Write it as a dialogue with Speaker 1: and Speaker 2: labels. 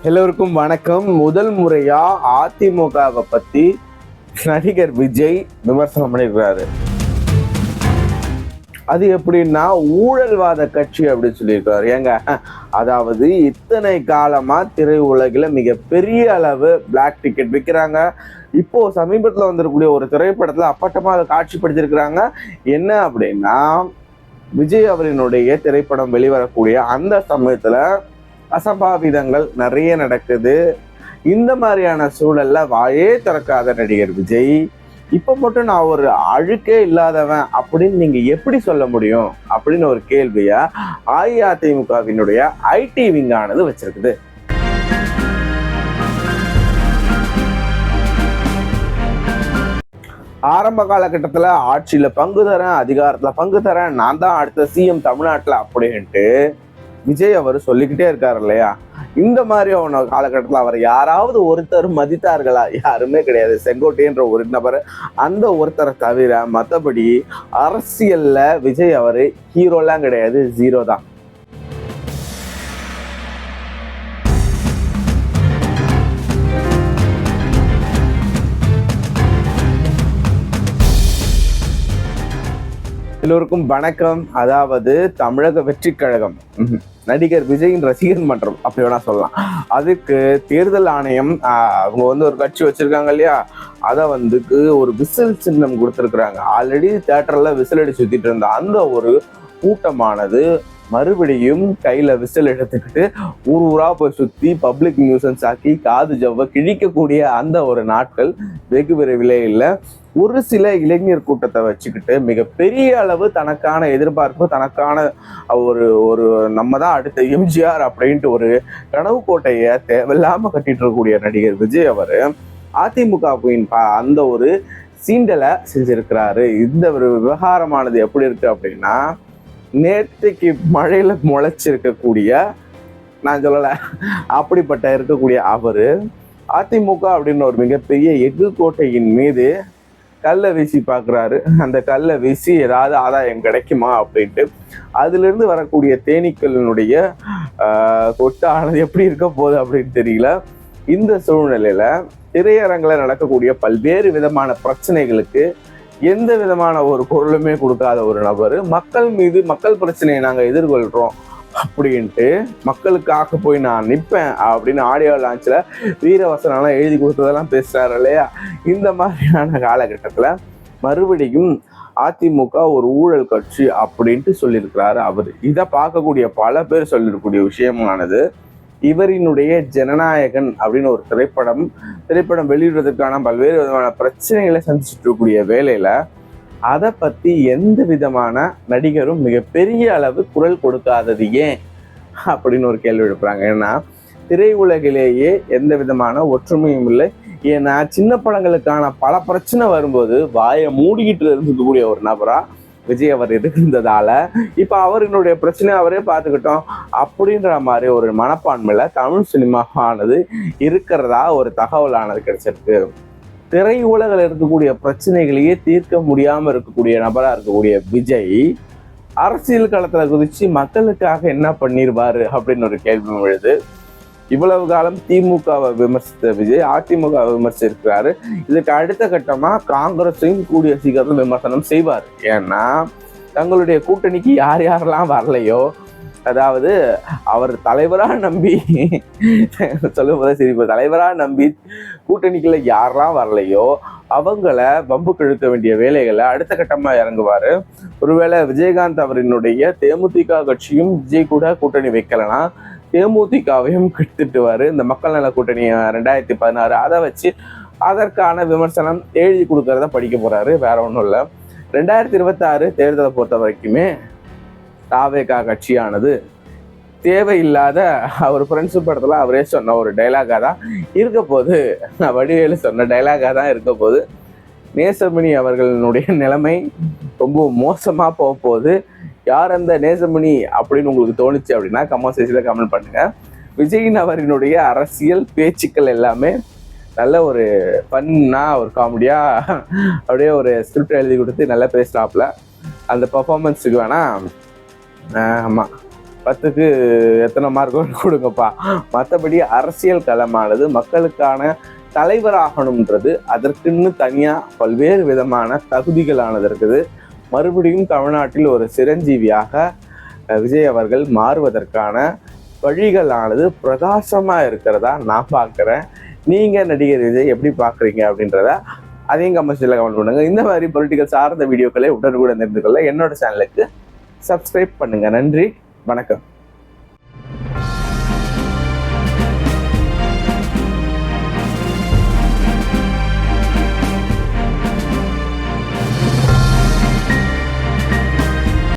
Speaker 1: எல்லோருக்கும் வணக்கம். முதல் முறையா அதிமுகவை பத்தி நடிகர் விஜய் விமர்சனம் பண்ணியிருக்கிறாரு. அது எப்படின்னா ஊழல்வாத கட்சி அப்படின்னு சொல்லியிருக்காரு. ஏங்க, அதாவது இத்தனை காலமா திரையுலகில் மிகப்பெரிய அளவு பிளாக் டிக்கெட் விற்கிறாங்க. இப்போ சமீபத்தில் வந்திருக்கக்கூடிய ஒரு திரைப்படத்துல அப்பட்டமா அதை காட்சிப்படுத்தியிருக்கிறாங்க. என்ன அப்படின்னா, விஜய் அவரினுடைய திரைப்படம் வெளிவரக்கூடிய அந்த சமயத்துல அசம்பாவிதங்கள் நிறைய நடக்குது. இந்த மாதிரியான சூழல்ல வாயே திறக்காத நடிகர் விஜய் இப்ப மட்டும் நான் ஒரு அழுக்கே இல்லாதவன் அப்படின்னு நீங்க எப்படி சொல்ல முடியும் அப்படின்னு ஒரு கேள்வியா அஇஅதிமுகவினுடைய ஐடி விங்கானது வச்சிருக்குது. ஆரம்ப காலகட்டத்துல ஆட்சியில பங்கு தரேன், அதிகாரத்துல பங்கு தரேன், நான் தான் அடுத்த சிஎம் தமிழ்நாட்டுல அப்படின்ட்டு விஜய் அவர் சொல்லிக்கிட்டே இருக்காரு இல்லையா? இந்த மாதிரி அவன காலகட்டத்தில் அவர் யாராவது ஒருத்தர் மதித்தார்களா? யாருமே கிடையாது. செங்கோட்டையன்ற ஒரு நபர், அந்த ஒருத்தரை தவிர மற்றபடி அரசியல்ல விஜய் அவரு ஹீரோலாம் கிடையாது, ஜீரோ தான். எல்லோருக்கும் வணக்கம். அதாவது தமிழக வெற்றி கழகம், நடிகர் விஜயின் ரசிகர் மன்றம் அப்படி வேணா சொல்லலாம். அதுக்கு தேர்தல் ஆணையம் அவங்க ஒரு கட்சி வச்சிருக்காங்க இல்லையா, அதை ஒரு விசில் சின்னம் கொடுத்துருக்குறாங்க. ஆல்ரெடி தியேட்டர்ல விசில் அடி சுத்திட்டு இருந்த அந்த ஒரு கூட்டமானது மறுபடியும் கையில விசில் எடுத்துக்கிட்டு ஊர் ஊரா போய் சுத்தி பப்ளிக் நியூசன்ஸ் ஆக்கி காது ஜவ்வ கிழிக்கக்கூடிய அந்த ஒரு நாட்கள் வெகு விரைவிலே இல்லை. ஒரு சில இளைஞர் கூட்டத்தை வச்சுக்கிட்டு மிகப்பெரிய அளவு தனக்கான எதிர்பார்ப்பு, தனக்கான ஒரு நம்ம தான் அடுத்த எம்ஜிஆர் அப்படின்ட்டு ஒரு கனவு கோட்டையை தேவையில்லாம கட்டிட்டு இருக்கக்கூடிய நடிகர் விஜய் அவர் அதிமுகவின் அந்த ஒரு சீண்டலை செஞ்சிருக்கிறாரு. இந்த ஒரு விவகாரமானது எப்படி இருக்கு அப்படின்னா, நேற்றைக்கு மழையில முளைச்சிருக்கக்கூடிய, நான் சொல்லலை, அப்படிப்பட்ட இருக்கக்கூடிய அவரு அதிமுக அப்படின்னு ஒரு மிகப்பெரிய எஃகு கோட்டையின் மீது கல்லை வீசி பார்க்குறாரு. அந்த கல்லை வீசி ஏதாவது ஆதாயம் கிடைக்குமா அப்படின்ட்டு அதுல இருந்து வரக்கூடிய தேனீக்களினுடைய கொட்டானது எப்படி இருக்க போகுது அப்படின்னு தெரியல. இந்த சூழ்நிலையில திரையரங்கில் நடக்கக்கூடிய பல்வேறு விதமான பிரச்சனைகளுக்கு எந்த விதமான ஒரு பொருளுமே கொடுக்காத ஒரு நபர், மக்கள் மீது மக்கள் பிரச்சனையை நாங்கள் எதிர்கொள்கிறோம் அப்படின்ட்டு மக்களுக்காக போய் நான் நிற்பேன் அப்படின்னு ஆடியோ லான்ச்சில் வீரவசனம்லாம் எழுதி கொடுத்ததெல்லாம் பேசுறாரு இல்லையா? இந்த மாதிரியான காலகட்டத்தில் மறுபடியும் அதிமுக ஒரு ஊழல் கட்சி அப்படின்ட்டு சொல்லியிருக்கிறாரு அவர். இதை பார்க்கக்கூடிய பல பேர் சொல்லியிருக்கக்கூடிய விஷயமானது, இவரினுடைய ஜனநாயகன் அப்படின்னு ஒரு திரைப்படம் வெளியிடுறதுக்கான பல்வேறு விதமான பிரச்சனைகளை சந்திச்சுட்டு இருக்கக்கூடிய வேலையில அதை பத்தி எந்த விதமான நடிகரும் மிகப்பெரிய அளவு குரல் கொடுக்காதது ஏன் அப்படின்னு ஒரு கேள்வி எழுப்புறாங்க. ஏன்னா திரையுலகிலேயே எந்த விதமான ஒற்றுமையும் இல்லை. ஏன்னா சின்ன படங்களுக்கான பல பிரச்சனை வரும்போது வாயை மூடிக்கிட்டு இருக்கக்கூடிய ஒரு நபரா விஜய் அவர் இருந்ததால இப்ப அவர்களுடைய பிரச்சனையை அவரே பார்த்துக்கிட்டோம் அப்படின்ற மாதிரி ஒரு மனப்பான்மையில தமிழ் சினிமாவானது இருக்கிறதா ஒரு தகவலானது கிடைச்சிருக்கு. திரையுலகில் இருக்கக்கூடிய பிரச்சனைகளையே தீர்க்க முடியாம இருக்கக்கூடிய நபரா இருக்கக்கூடிய விஜய் அரசியல் களத்துல குதிச்சு மக்களுக்காக என்ன பண்ணிருவாரு அப்படின்னு ஒரு கேள்வி எழுது. இவ்வளவு காலம் திமுகவை விமர்சித்த விஜய் அதிமுகவை விமர்சிச்சிருக்கிறாரு. இதுக்கு அடுத்த கட்டமா காங்கிரஸையும் கூடிய சீக்கிரத்தில் விமர்சனம் செய்வார். ஏன்னா தங்களுடைய கூட்டணிக்கு யார் யாரெல்லாம் வரலையோ, அதாவது அவர் தலைவரா நம்பி சொல்லும் போதே சிரிப்பு, தலைவரா நம்பி கூட்டணிக்குள்ள யாரெல்லாம் வரலையோ அவங்கள வம்புக்கு இழுக்க வேண்டிய வேலைகளை அடுத்த கட்டமா இறங்குவாரு. ஒருவேளை விஜயகாந்த் அவரினுடைய தேமுதிக கட்சியும் விஜய் கூட கூட்டணி வைக்கலன்னா தேமுதிகவையும் கெடுத்துட்டுவாரு. இந்த மக்கள் நல கூட்டணி 2016 அதை வச்சு அதற்கான விமர்சனம் எழுதி கொடுக்கறத படிக்க போறாரு. வேற ஒன்றும் இல்லை. 2026 தேர்தலை பொறுத்த வரைக்குமே தாவேகா கட்சியானது தேவையில்லாத அவர் ஃப்ரெண்ட்ஸு படத்துல அவரே சொன்ன ஒரு டைலாகா தான் இருக்க போது, வடிவேலு சொன்ன டைலாகா தான் இருக்க போது. நேசமணி அவர்களுடைய நிலைமை ரொம்ப மோசமா போக போகுது. யார் அந்த நேசமணி அப்படின்னு உங்களுக்கு தோணுச்சு அப்படின்னா கமெண்ட் செக்ஷன்ல கமெண்ட் பண்ணுங்க. விஜயின் அவரினுடைய அரசியல் பேச்சுக்கள் எல்லாமே நல்ல ஒரு ஃபன்னா ஒரு காமெடியா அப்படியே ஒரு ஸ்கிரிப்ட் எழுதி கொடுத்து நல்லா பேசுறாப்புல. அந்த பர்ஃபார்மன்ஸுக்கு வேணா ஆமாம் 10க்கு எத்தனை மார்க் கொடுங்கப்பா. மற்றபடி அரசியல் களமானது மக்களுக்கான தலைவராகணுன்றது அதற்குன்னு தனியாக பல்வேறு விதமான தகுதிகளானது இருக்குது. மறுபடியும் தமிழ்நாட்டில் ஒரு சிரஞ்சீவியாக விஜய் அவர்கள் மாறுவதற்கான வழிகளானது பிரகாசமாக இருக்கிறதா நான் பார்க்குறேன். நீங்கள் நடிகர் விஜய் எப்படி பார்க்குறீங்க அப்படின்றத அதையும் கமெண்ட்ஸில் கமெண்ட் பண்ணுங்க. இந்த மாதிரி பொலிட்டிக்கல் சார்ந்த வீடியோக்களை உடனுக்குடன் தெரிந்து கொள்ள என்னோட சேனலுக்கு சப்ஸ்கிரைப் பண்ணுங்க. நன்றி, வணக்கம்.